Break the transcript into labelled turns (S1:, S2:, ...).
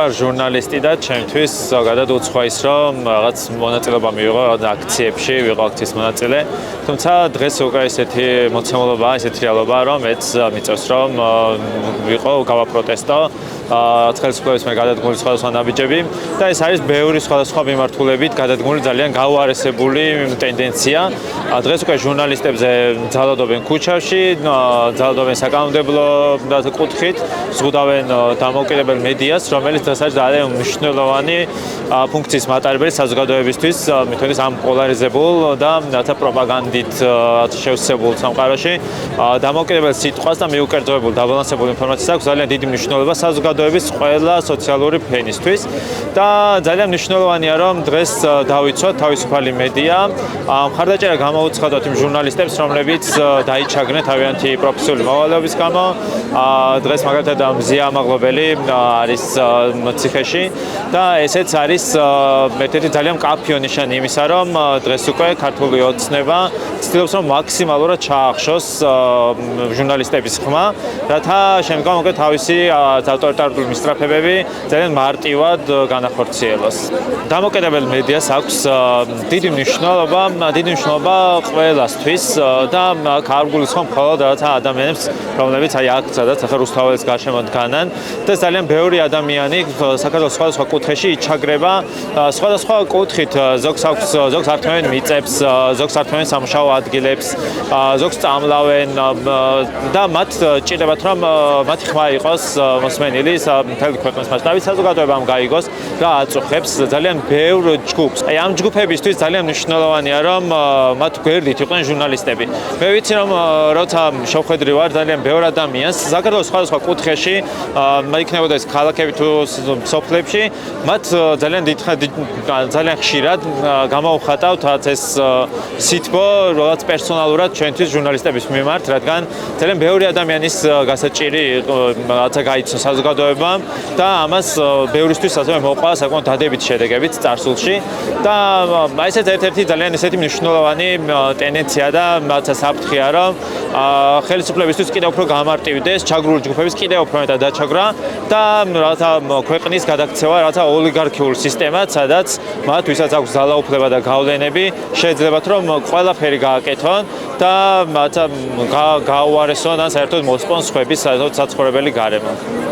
S1: ვარ ჟურნალისტი და ჩემთვის ზოგადად უცხოა ის რომ რაღაც მონაწილეობა მივიღო აქციებში, ვიყო აქციის მონაწილე. თუმცა დღეს უკვე ესეთი მოცემულობაა, ესეთი რეალობაა, რომ მეც მიწევს რომ ვიყო გავაპროტესტო ხელისუფლების მიერ გადადგმული სხვადასხვა ნაბიჯები და ეს არის ბევრი სხვადასხვა მიმართულებით გადადგმული ძალიან გაუარესებული ტენდენცია. დღეს უკვე ჟურნალისტებზე ძალადობენ ქუჩაში, ძალადობენ საკანონმდებლო კუთხით, ზღუდავენ დამოუკიდებელ მედიას, რომელიც დღეს არის ძალიან მნიშვნელოვანი ფუნქციის მატარებელი საზოგადოებისთვის, მithონის ამ პოლარიზებულ და რათა პროპაგანდით შევსებულ სამყაროში დამოუკიდებელ სიტყვას და მიუკერძოებულ დაბალანსებულ ინფორმაციას აქვს ძალიან დიდი მნიშვნელობა საზოგადოების ყველა სოციალური ფენისთვის და ძალიან მნიშვნელოვანია რომ დღეს დავიცვათ თავისუფალი მედია. მხარდაჭერა გამოუცხადოთ იმ ჟურნალისტებს, რომლებიც დაიჩაგნენ თავიანთი პროფესიული მოვალეობის გამო. დღეს მაგალითად მზია ამაღლობელი არის ციხეში და ესეც არის ერთ-ერთი ძალიან მკაფიო ნიშანი იმისა, რომ დღეს უკვე ქართული ოცნება ცდილობს რომ მაქსიმალურად ჩაახშოს ჟურნალისტების ხმა, რათა შემდგომ უკვე თავისი ავტორიტარული მისწრაფებები ძალიან მარტივად განახორციელოს. დამოუკიდებელ მედიას აქვს დიდი მნიშვნელობა ყველასთვის და არ გულისხმობ მხოლოდ რათა ადამიანებს, რომლებიც აქ სადაც ახლა რუსთაველის გარშემო დგანან და ძალიან ბევრი ადამიანი საქართველოს სხვადასხვა კუთხეში იჩაგრება სხვადასხვა კუთხით, ზოგს ართმევენ მიწებს, ზოგს ართმევენ სამუშაო ადგილებს, ზოგს წამლავენ და მათ ჭირდებათ რომ მათი ხმა იყოს მოსმენილი მთელი ქვეყნის მასშტაბით, საზოგადოებამ გაიგოს და აწუხებს ძალიან ბევრ ჯგუფს. აი ამ ჯგუფებისთვის ძალიან მნიშვნელოვანია რომ მათ გვერდით იყვნენ ჟურნალისტები. მე ვიცი რომ როცა შევხედრი ვარ ძალიან ბევრ ადამიანს საქართველოს სხვადასხვა კუთხეში, იქნებოდა ეს ქალაქები თუ სოფლებში, მათ ძალიან ხშირად გამოვხატავთ რაღაც ეს სითბო, რაღაც პერსონალურად ჩვენთვის ჟურნალისტების მიმართ, რადგან ძალიან ბევრი ადამიანის გასაჭირი რაღაცა გაიცნო საზოგადოებამ და ამას ბევრისთვის ასევე მოყვა საკმაოდ დადებითი შედეგებიც წარსულში და ესეც ერთ-ერთი ძალიან ესეთი მნიშვნელოვანი ტენდენცია და რაღაცა საფრთხეა, რომ ხელისუფლებისთვის კიდევ უფრო გამარტივდეს ჩაგრული ჯგუფების კიდევ უფრო მეტად დაჩაგრა და რაღაცა ქვეყნის გადაქცევა რაღაცა ოლიგარქიულ სისტემად, სადაც მათ ვისაც აქვს ძალაუფლება და გავლენები, შეეძლებათ რომ ყველაფერი გააკეთონ და რაღაცა გაუარესონ ან საერთოდ მოსპონ სხვების საცხოვრებელი გარემო.